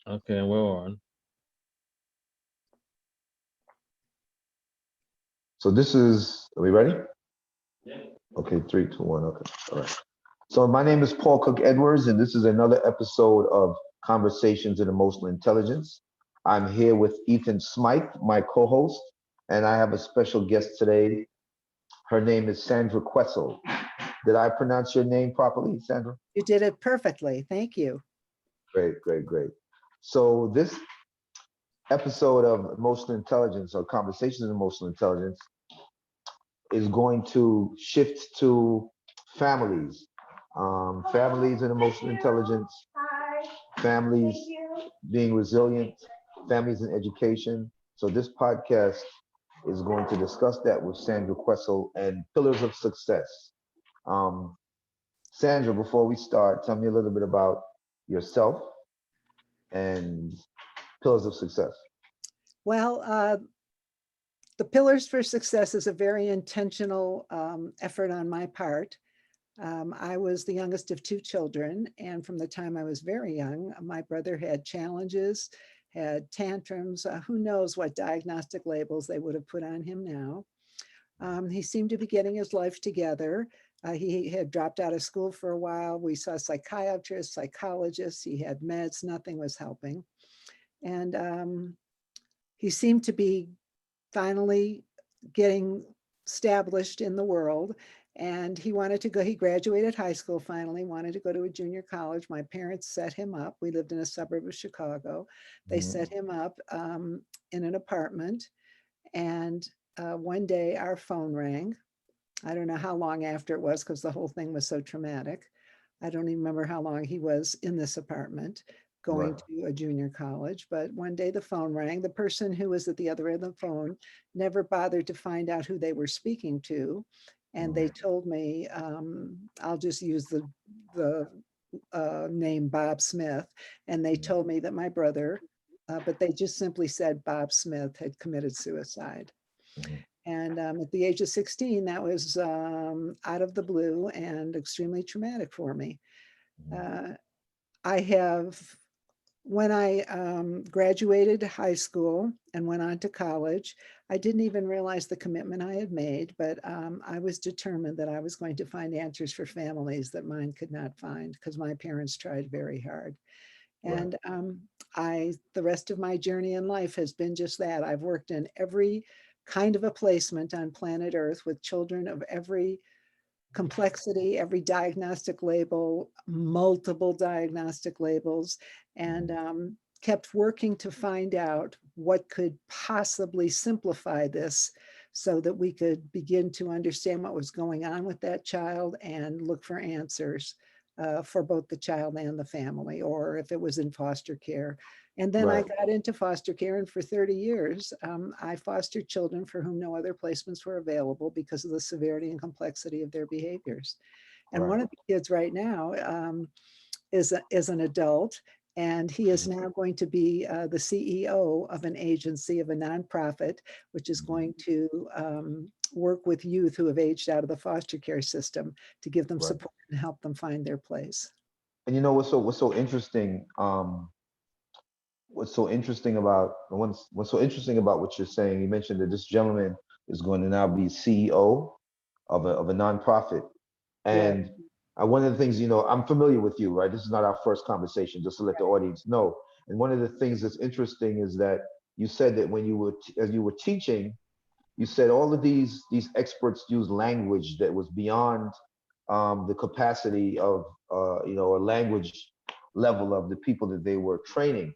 Okay, we're on. So this is, are we ready? Okay, three, two, one. Okay, all right. So my name is Paul Cook Edwards, and this is another episode of Conversations in Emotional Intelligence. I'm here with Ethan Smythe, my co-host, and I have a special guest today. Her name is Sandra Quessel. Did I pronounce your name properly, Sandra? You did it perfectly. Thank you. Great, great, great. So this episode of Emotional Intelligence or Conversations in Emotional Intelligence is going to shift to families, families and emotional intelligence, families being resilient, families in education. So this podcast is going to discuss that with Sandra Quessel and pillars of success. Um, Sandra, before we start, tell me a little bit about yourself and pillars of success. Well, the Pillars for Success is a very intentional effort on my part. I was the youngest of two children, and from the time I was very young, my brother had challenges, had tantrums. Who knows what diagnostic labels they would have put on him now. He seemed to be getting his life together. He had dropped out of school for a while. We saw psychiatrists, psychologists. He had meds. Nothing was helping. And he seemed to be finally getting established in the world. And he wanted to go, he graduated high school finally, wanted to go to a junior college. My parents set him up. We lived in a suburb of Chicago. They set him up in an apartment. And one day our phone rang. I don't know how long after it was because the whole thing was so traumatic. I don't even remember how long he was in this apartment going Right. to a junior college. But one day the phone rang. The person who was at the other end of the phone never bothered to find out who they were speaking to. And they told me, I'll just use the name Bob Smith. And they told me that my brother, but they just simply said Bob Smith had committed suicide. Mhm. And at the age of 16, that was out of the blue and extremely traumatic for me. Uh, I have, when I graduated high school and went on to college, I didn't even realize the commitment I had made, but I was determined that I was going to find answers for families that mine could not find because my parents tried very hard. Right. And the rest of my journey in life has been just that. I've worked in every kind of a placement on planet Earth with children of every complexity, every diagnostic label, multiple diagnostic labels, and kept working to find out what could possibly simplify this so that we could begin to understand what was going on with that child and look for answers for both the child and the family, or if it was in foster care. And then I Right. got into foster care, and for 30 years, I fostered children for whom no other placements were available because of the severity and complexity of their behaviors. And Right. one of the kids right now is an adult, and he is now going to be the CEO of an agency of a nonprofit, which is going to work with youth who have aged out of the foster care system to give them Right. support and help them find their place. And you know what's so interesting? What's so interesting about what you're saying? You mentioned that this gentleman is going to now be CEO of a nonprofit, Right. and one of the things, I'm familiar with you, right? This is not our first conversation, just to let the audience know. And one of the things that's interesting is that you said that when as you were teaching, you said all of these experts use language that was beyond the capacity of a language level of the people that they were training.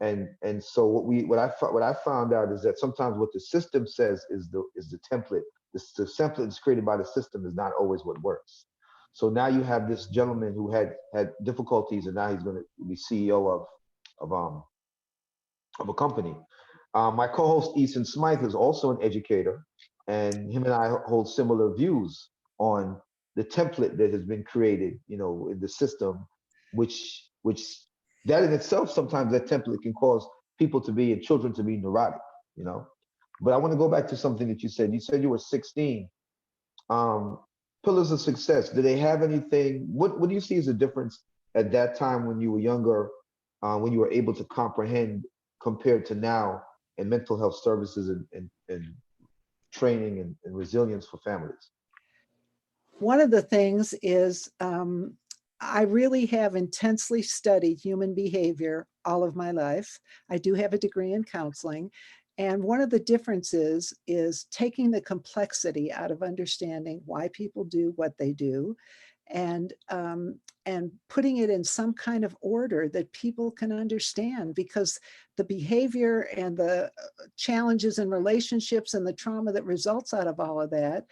And so what I found out is that sometimes what the system says is the template. The template that's created by the system is not always what works. So now you have this gentleman who had difficulties, and now he's going to be CEO of um of a company. My co-host Ethan Smythe is also an educator, and him and I hold similar views on the template that has been created, in the system, which that in itself, sometimes that template can cause people to be and children to be neurotic, you know. But I want to go back to something that you said. You said you were 16. Um, Pillars of success. Do they have anything? What do you see as a difference at that time when you were younger? when you were able to comprehend compared to now in mental health services and training and resilience for families? One of the things is I really have intensely studied human behavior all of my life. I do have a degree in counseling. And one of the differences is taking the complexity out of understanding why people do what they do, and putting it in some kind of order that people can understand, because the behavior and the challenges in relationships and the trauma that results out of all of that,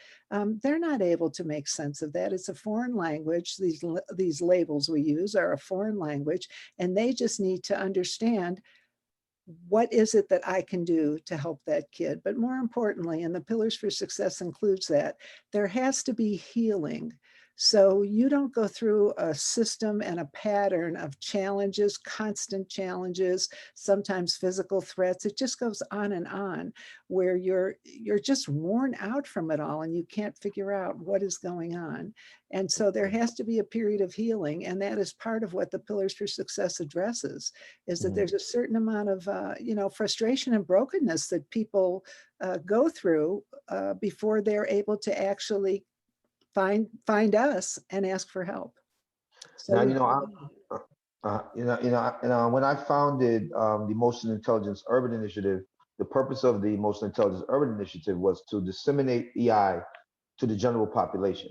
they're not able to make sense of that. It's a foreign language. These labels we use are a foreign language, and they just need to understand, what is it that I can do to help that kid? But more importantly, and the Pillars for Success includes that, there has to be healing. So you don't go through a system and a pattern of challenges, constant challenges, sometimes physical threats. It just goes on, where you're just worn out from it all and you can't figure out what is going on. And so there has to be a period of healing, and that is part of what the Pillars for Success addresses, is that Mhm. there's a certain amount of frustration and brokenness that people go through before they're able to actually find us and ask for help. So Now, we, when I founded the Emotional Intelligence Urban Initiative, the purpose of the Emotional Intelligence Urban Initiative was to disseminate EI to the general population.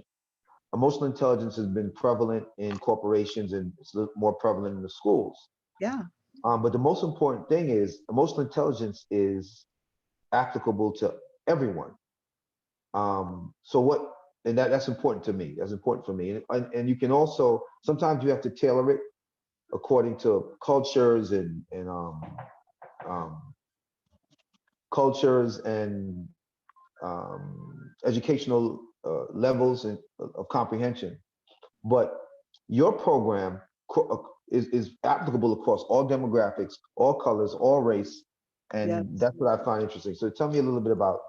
Emotional intelligence has been prevalent in corporations and it's more prevalent in the schools. yeah, But the most important thing is emotional intelligence is applicable to everyone. So what, and that's important to me. That's important for me. And you can also, sometimes you have to tailor it according to cultures um, and educational levels of comprehension. But your program is applicable across all demographics, all colors, all race, yeah. and that's what I find interesting. So tell me a little bit about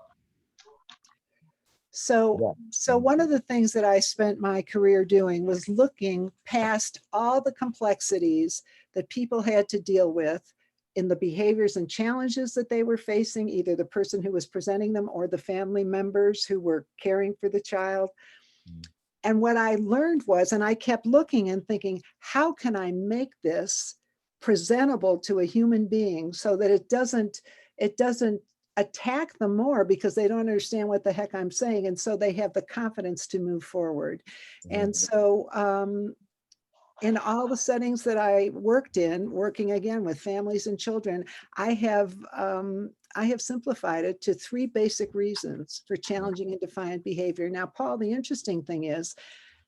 So, that. so Mhm. one of the things that I spent my career doing was looking past all the complexities that people had to deal with in the behaviors and challenges that they were facing, either the person who was presenting them or the family members who were caring for the child. And what I learned was, and I kept looking and thinking, how can I make this presentable to a human being so that it doesn't attack them more because they don't understand what the heck I'm saying. And so they have the confidence to move forward. And Mhm. so in all the settings that I worked in, working again with families and children, I have simplified it to three basic reasons for challenging and defiant behavior. Now, Paul, the interesting thing is,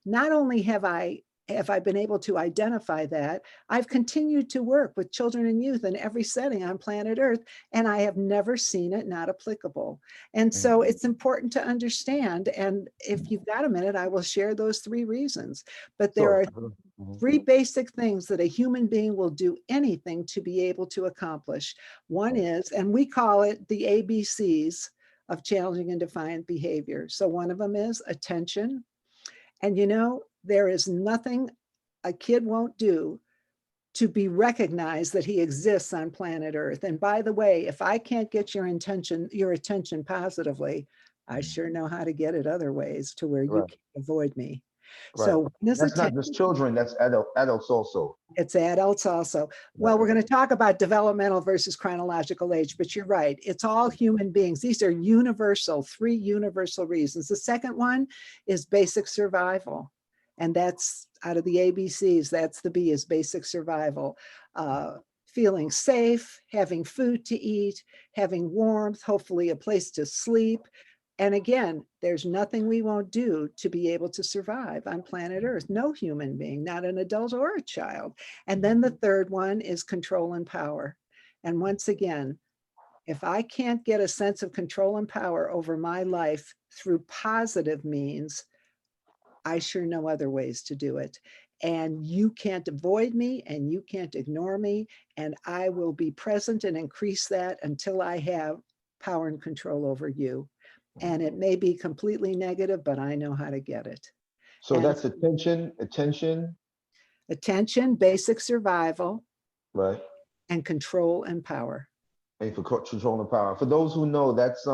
not only have I been able to identify that, I've continued to work with children and youth in every setting on planet Earth, and I have never seen it not applicable. And so Mhm. it's important to understand. And if you've got a minute, I will share those three reasons. But there Sure. are Mhm. three basic things that a human being will do anything to be able to accomplish. One Right. is, and we call it the ABCs of challenging and defiant behavior. So one of them is attention. And there is nothing a kid won't do to be recognized that he exists on planet Earth. And by the way, if I can't get your attention positively, I Mhm. sure know how to get it other ways to where you Right. can't avoid me. Right. So one is That's not attention. just children. That's adults also. It's adults also. Right. Well, we're going to talk about developmental versus chronological age, but you're right. It's all human beings. These are three universal reasons. The second one is basic survival. And that's out of the ABCs. That's the B, is basic survival. Feeling safe, having food to eat, having warmth, hopefully a place to sleep. And again, there's nothing we won't do to be able to survive on planet Earth. No human being, not an adult or a child. And then the third one is control and power. And once again, if I can't get a sense of control and power over my life through positive means, I sure know other ways to do it. And you can't avoid me and you can't ignore me. And I will be present and increase that until I have power and control over you. And it may be completely negative, but I know how to get it. So And that's attention, attention, basic survival, Right. and control and power. And for control and power. For those who know, that's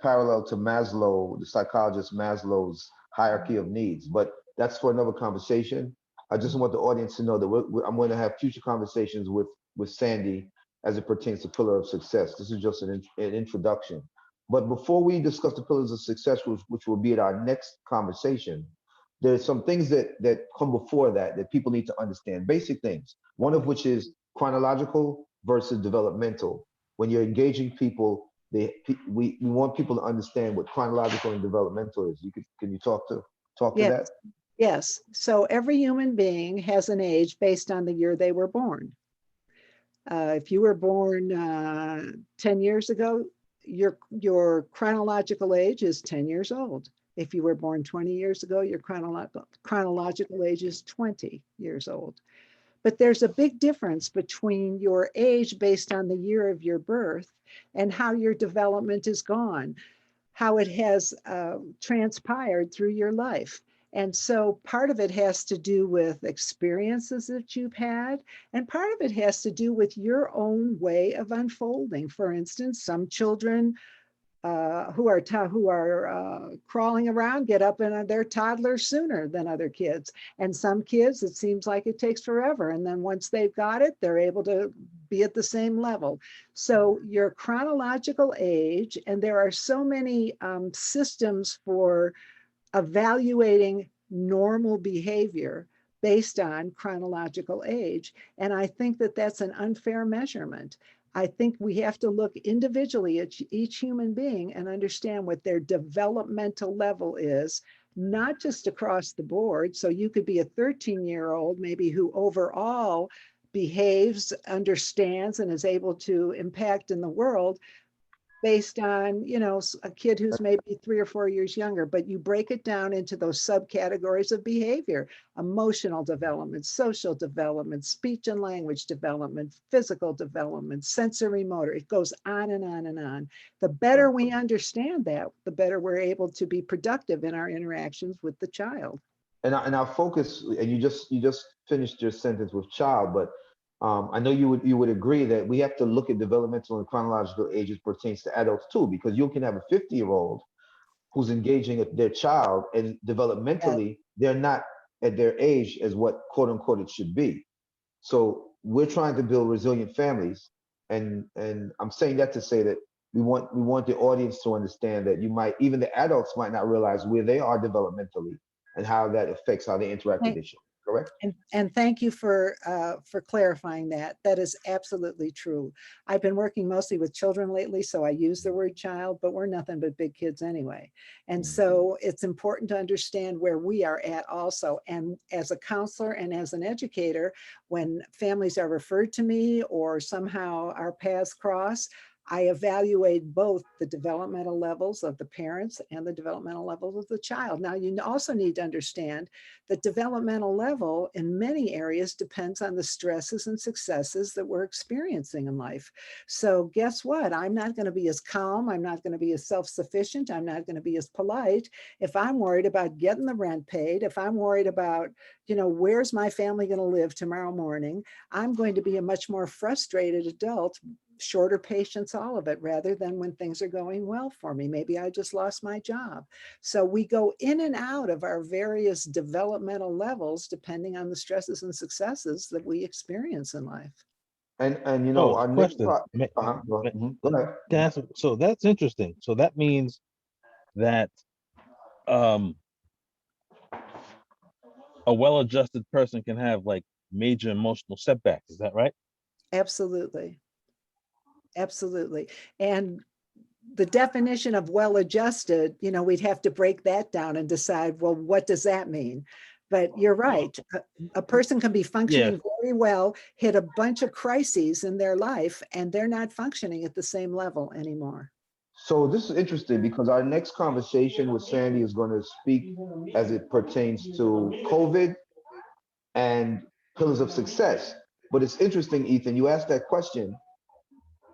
parallel to Maslow, the psychologist Maslow's hierarchy of needs. But that's for another conversation. I just want the audience to know that I'm going to have future conversations with Sandy as it pertains to pillar of success. This is just an introduction. But before we discuss the pillars of success, which will be at our next conversation, there's some things that come before that people need to understand. Basic things. One of which is chronological versus developmental. When you're engaging people, we want people to understand what chronological and developmental is. Can you talk to Yes, that? yes. So every human being has an age based on the year they were born. If you were born 10 years ago, your chronological age is 10 years old. If you were born 20 years ago, your chronological age is 20 years old. But there's a big difference between your age based on the year of your birth and how your development is gone, how it has transpired through your life. And so part of it has to do with experiences that you've had, and part of it has to do with your own way of unfolding. For instance, some children who are crawling around get up in their toddlers sooner than other kids, and some kids it seems like it takes forever, and then once they've got it, they're able to be at the same level. So your chronological age, and there are so many systems for evaluating normal behavior based on chronological age. And I think that that's an unfair measurement. I think we have to look individually at each human being and understand what their developmental level is, not just across the board. So you could be a 13-year-old maybe who overall behaves, understands, and is able to impact in the world based on, a kid who's maybe 3 or 4 years younger, but you break it down into those subcategories of behavior: emotional development, social development, speech and language development, physical development, sensory motor. It goes on and on and on. The better we understand that, the better we're able to be productive in our interactions with the child. And our focus, and you just finished your sentence with child, but I know you would agree that we have to look at developmental and chronological ages pertains to adults too, because you can have a 50-year-old who's engaging with their child, and Yeah. developmentally they're not at their age as what quote unquote it should be. So we're trying to build resilient families, and I'm saying that to say that we want the audience to understand that even the adults might not realize where they are developmentally and how that affects how they interact with Thank- their children. Correct? And thank you for clarifying that. That is absolutely true. I've been working mostly with children lately, so I use the word child, but we're nothing but big kids anyway. And Mm. so it's important to understand where we are at also. And as a counselor and as an educator, when families are referred to me or somehow our paths cross, I evaluate both the developmental levels of the parents and the developmental levels of the child. Now, you also need to understand the developmental level in many areas depends on the stresses and successes that we're experiencing in life. So guess what? I'm not going to be as calm. I'm not going to be as self-sufficient. I'm not going to be as polite if I'm worried about getting the rent paid, if I'm worried about, where's my family going to live tomorrow morning. I'm going to be a much more frustrated adult, shorter patience, all of it, rather than when things are going well for me. Maybe I just lost my job. So we go in and out of our various developmental levels depending on the stresses and successes that we experience in life. And Oh, our next question. part. Go ahead. So that's interesting. So that means that um, a well-adjusted person can have like major emotional setbacks. Is that right? Absolutely. Absolutely. And the definition of well-adjusted, we'd have to break that down and decide, well, what does that mean? But you're right. A person can be Yeah. functioning very well, hit a bunch of crises in their life, and they're not functioning at the same level anymore. So this is interesting because our next conversation with Sandy is going to speak as it pertains to COVID and pillars of success. But it's interesting, Ethan, you asked that question.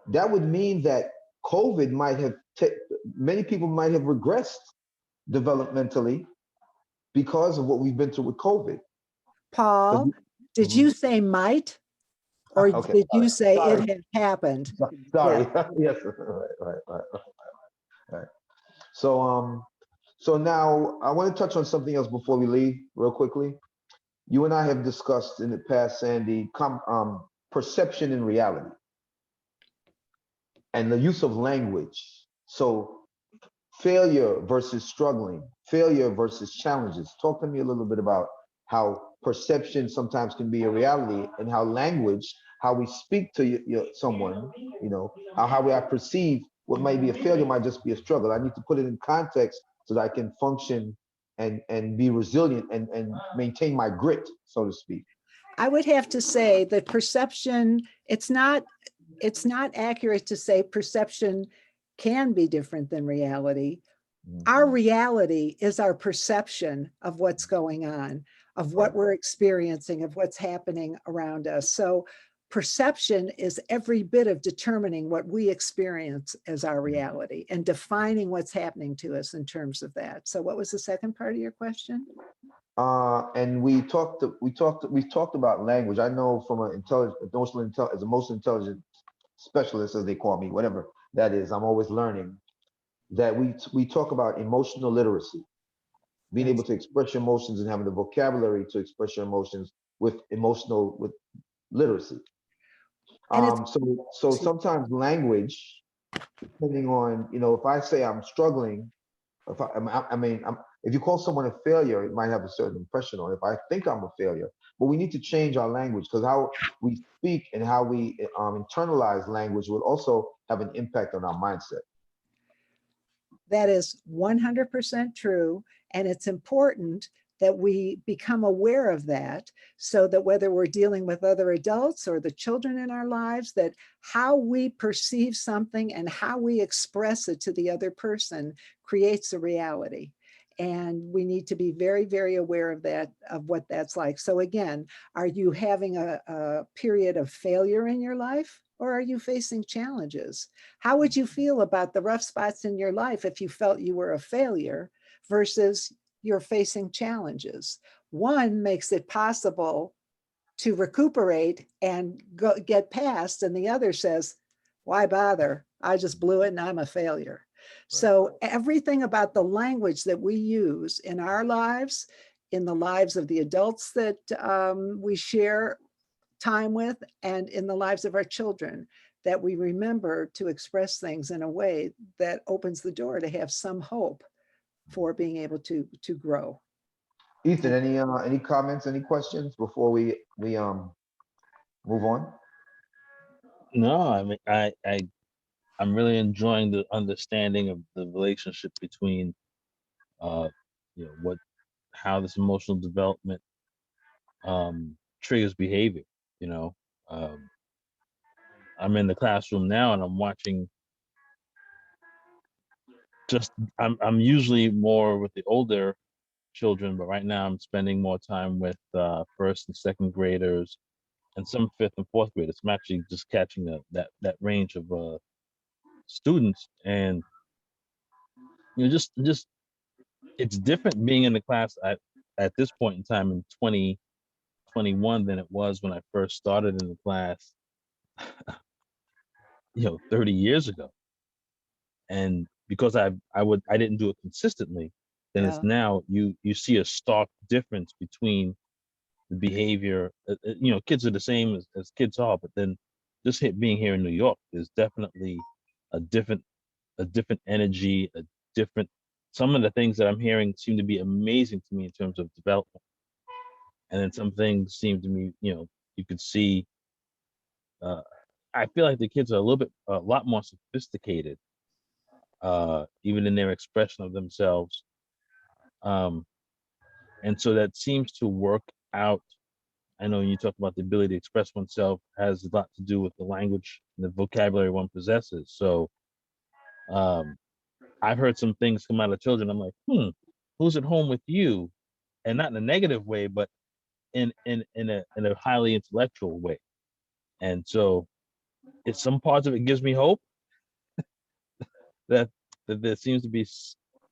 That would mean that COVID might have, many people might have regressed developmentally because of what we've been through with COVID. Paul, did Mhm. you say might? Or Okay, did you say sorry, it had happened? sorry. Yeah. Yes, right. So, so now I want to touch on something else before we leave, real quickly. You and I have discussed in the past, Sandy, perception and reality, and the use of language. So, failure versus struggling, failure versus challenges. Talk to me a little bit about how perception sometimes can be a reality, and how language, how we speak to someone, how we I perceive what might be a failure might just be a struggle. I need to put it in context so that I can function and be resilient and maintain my grit, so to speak. I would have to say that perception, it's not accurate to say perception can be different than reality. Our reality is our perception of what's going on, of what Right. we're experiencing, of what's happening around us. So perception is every bit of determining what we experience as our reality and defining what's happening to us in terms of that. So what was the second part of your question? And we talked about language. I know from an as a most intelligent specialist, as they call me, whatever that is, I'm always learning that we talk about emotional literacy, being able Yes. to express your emotions and having the vocabulary to express your emotions with literacy. And it's, So sometimes language, depending on, if I say I'm struggling, if you call someone a failure, it might have a certain impression on it. If I think I'm a failure, but we need to change our language, because how we speak and how we internalize language will also have an impact on our mindset. that is 100% true. And it's important that we become aware of that, so that whether we're dealing with other adults or the children in our lives, that how we perceive something and how we express it to the other person creates a reality. And we need to be very, very aware of that, of what that's like. So again, are you having a period of failure in your life, or are you facing challenges? How would you feel about the rough spots in your life if you felt you were a failure versus you're facing challenges? One makes it possible to recuperate and get past, and the other says, why bother? I just blew it and I'm a failure. So everything about the language that we use in our lives, in the lives of the adults that we share time with, and in the lives of our children, that we remember to express things in a way that opens the door to have some hope for being able to grow. Ethan, any comments, any questions before we move on? No, I mean, I'm really enjoying the understanding of the relationship between, uh, how this emotional development triggers behavior. You know, um, I'm in the classroom now and I'm watching. I'm usually more with the older children, but right now I'm spending more time with first and second graders and some fifth and fourth graders. I'm actually just catching that range of students, and just it's different being in the class at this point in time in 2021 than it was when I first started in the class, 30 years ago. And because I didn't do it consistently, then it's Yeah. now you see a stark difference between the behavior. Kids are the same as kids are, but then just being here in New York, there's definitely a different a different energy, a different. Some of the things that I'm hearing seem to be amazing to me in terms of development, and then some things seem to me, you could see. Uh, I feel like the kids are a lot more sophisticated, even in their expression of themselves, um, and so that seems to work out. I know when you talk about the ability to express oneself has a lot to do with the language and the vocabulary one possesses. So um, I've heard some things come out of children. I'm like, who's at home with you? And not in a negative way, but in a highly intellectual way. And so it's some parts of it gives me hope that there seems to be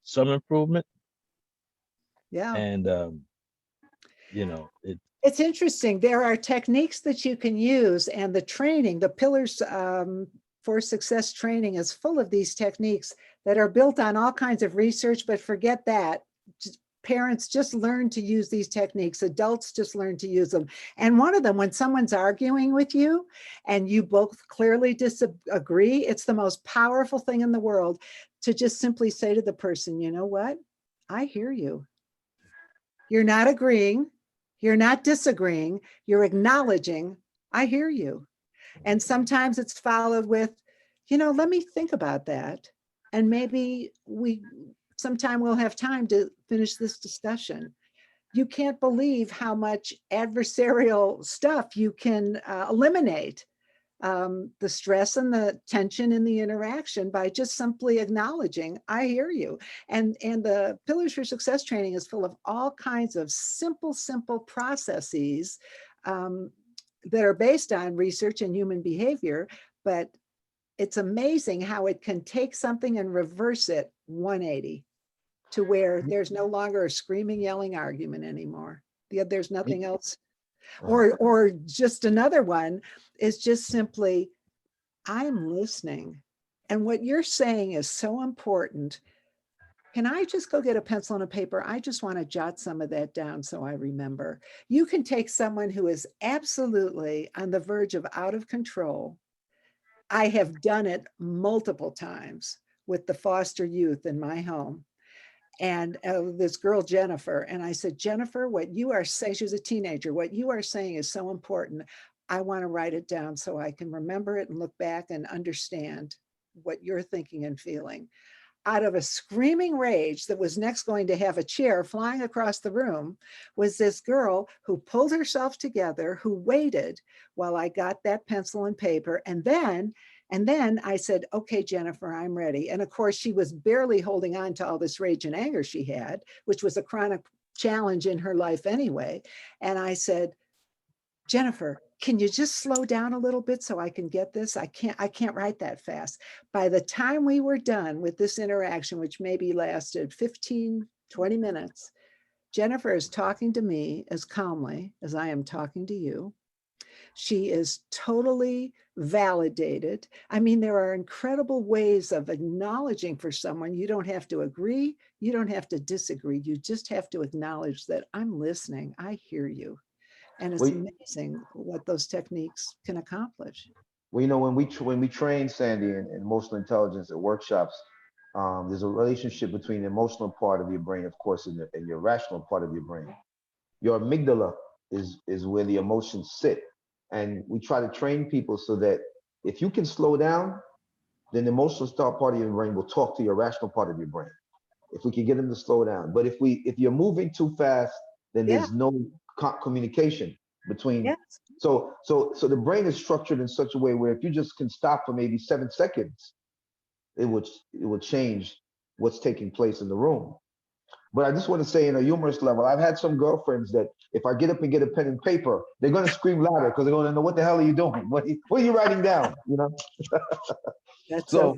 some improvement. Yeah. And it It's interesting. There are techniques that you can use, and the training, the Pillars for Success training is full of these techniques that are built on all kinds of research, but forget that. Parents just learn to use these techniques. Adults just learn to use them. And one of them, when someone's arguing with you and you both clearly disagree, it's the most powerful thing in the world to just simply say to the person, you know what? I hear you. You're not agreeing. You're not disagreeing. You're acknowledging, I hear you. And sometimes it's followed with, let me think about that. And maybe sometime we'll have time to finish this discussion. You can't believe how much adversarial stuff you can eliminate, the stress and the tension in the interaction by just simply acknowledging, I hear you. And the Pillars for Success training is full of all kinds of simple processes that are based on research and human behavior, but it's amazing how it can take something and reverse it 180 to where there's no longer a screaming, yelling argument anymore. There's nothing else. Or just another one is just simply, I'm listening. And what you're saying is so important. Can I just go get a pencil and a paper? I just want to jot some of that down so I remember. You can take someone who is absolutely on the verge of out of control. I have done it multiple times with the foster youth in my home. And this girl, Jennifer, and I said, Jennifer, what you are saying, she was a teenager, what you are saying is so important. I want to write it down so I can remember it and look back and understand what you're thinking and feeling. Out of a screaming rage that was next going to have a chair flying across the room was this girl who pulled herself together, who waited while I got that pencil and paper. And then I said, okay, Jennifer, I'm ready. And of course, she was barely holding on to all this rage and anger she had, which was a chronic challenge in her life anyway. And I said, Jennifer, can you just slow down a little bit so I can get this? I can't write that fast. By the time we were done with this interaction, which maybe lasted 15, 20 minutes, Jennifer is talking to me as calmly as I am talking to you. She is totally validated. I mean, there are incredible ways of acknowledging for someone. You don't have to agree. You don't have to disagree. You just have to acknowledge that I'm listening. I hear you. And it's amazing what those techniques can accomplish. Well, when we train Sandy in emotional intelligence at workshops, there's a relationship between the emotional part of your brain, of course, and your rational part of your brain. Your amygdala is where the emotions sit, and we try to train people so that if you can slow down, then the emotional part of your brain will talk to your rational part of your brain. If we can get them to slow down, but if you're moving too fast, then there's no communication between. So the brain is structured in such a way where if you just can stop for maybe 7 seconds, it would change what's taking place in the room. But I just want to say, in a humorous level, I've had some girlfriends that if I get up and get a pen and paper, they're going to scream louder because they're going to know, what the hell are you doing? What are you writing down? That's So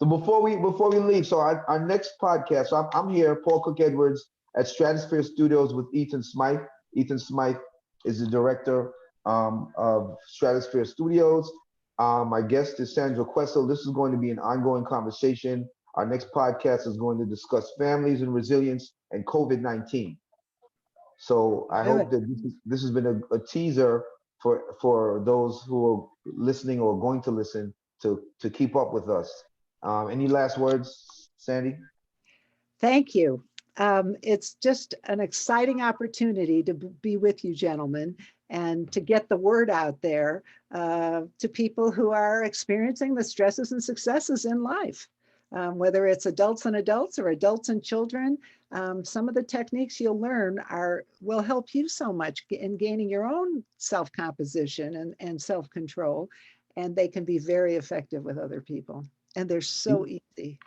before we leave, so our next podcast, so I'm here, Paul Cook Edwards at Stratosphere Studios with Ethan Smythe. Ethan Smythe is the director of Stratosphere Studios. My guest is Sandra Questle. This is going to be an ongoing conversation. Our next podcast is going to discuss families and resilience and COVID-19. So I hope that this has been a teaser for those who are listening or going to listen to keep up with us. Any last words, Sandy? Thank you. It's just an exciting opportunity to be with you, gentlemen, and to get the word out there to people who are experiencing the stresses and successes in life. Whether it's adults and adults or adults and children, some of the techniques you'll learn will help you so much in gaining your own self-composition and self-control, and they can be very effective with other people. And they're so easy.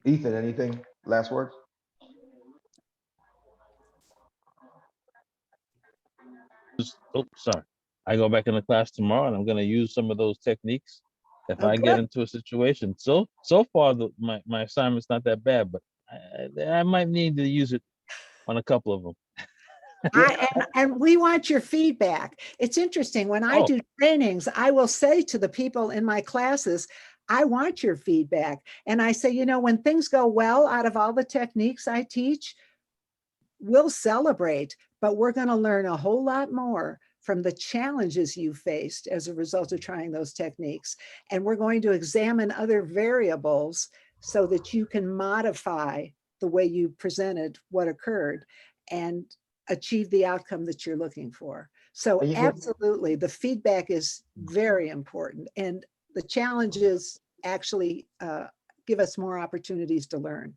Ethan, anything? Last words? Sorry. I go back in the class tomorrow and I'm going to use some of those techniques if I get into a situation. So far, my assignment's not that bad, but I might need to use it on a couple of them. And we want your feedback. It's interesting, when I Oh. do trainings, I will say to the people in my classes, I want your feedback. And I say, when things go well out of all the techniques I teach, we'll celebrate, but we're going to learn a whole lot more from the challenges you faced as a result of trying those techniques. And we're going to examine other variables so that you can modify the way you presented what occurred and achieve the outcome that you're looking for. So And absolutely, the feedback is very important. And the challenges actually give us more opportunities to learn.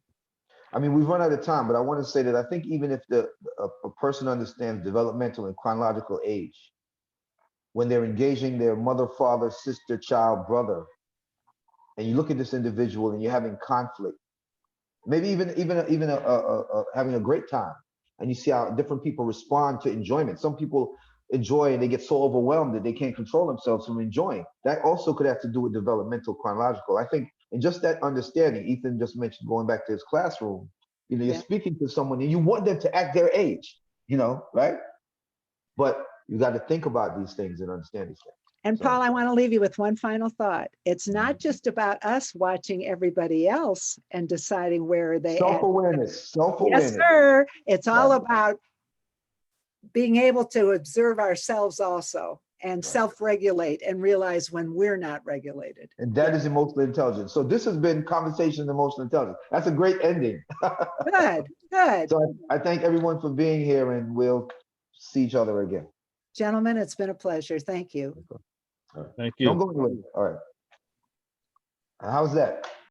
I mean, we've run out of time, but I want to say that I think even if a person understands developmental and chronological age, when they're engaging their mother, father, sister, child, brother, and you look at this individual and you're having conflict, maybe even having a great time, and you see how different people respond to enjoyment. Some people enjoy and they get so overwhelmed that they can't control themselves from enjoying. That also could have to do with developmental chronological. I think, and just that understanding, Ethan just mentioned going back to his classroom, you're Yeah. speaking to someone and you want them to act their age, right? But you got to think about these things and understand these things. And So- Paul, I want to leave you with one final thought. It's not just about us watching everybody else and deciding where they at. Self-awareness, Yes, self-awareness. sir. It's all Right. about being able to observe ourselves also and self-regulate and realize when we're not regulated. And that is emotional intelligence. So this has been Conversation Emotional Intelligence. That's a great ending. Good, good. So I thank everyone for being here, and we'll see each other again. Gentlemen, it's been a pleasure. Thank you. All right. Thank Don't you. go anywhere. All right. How's that?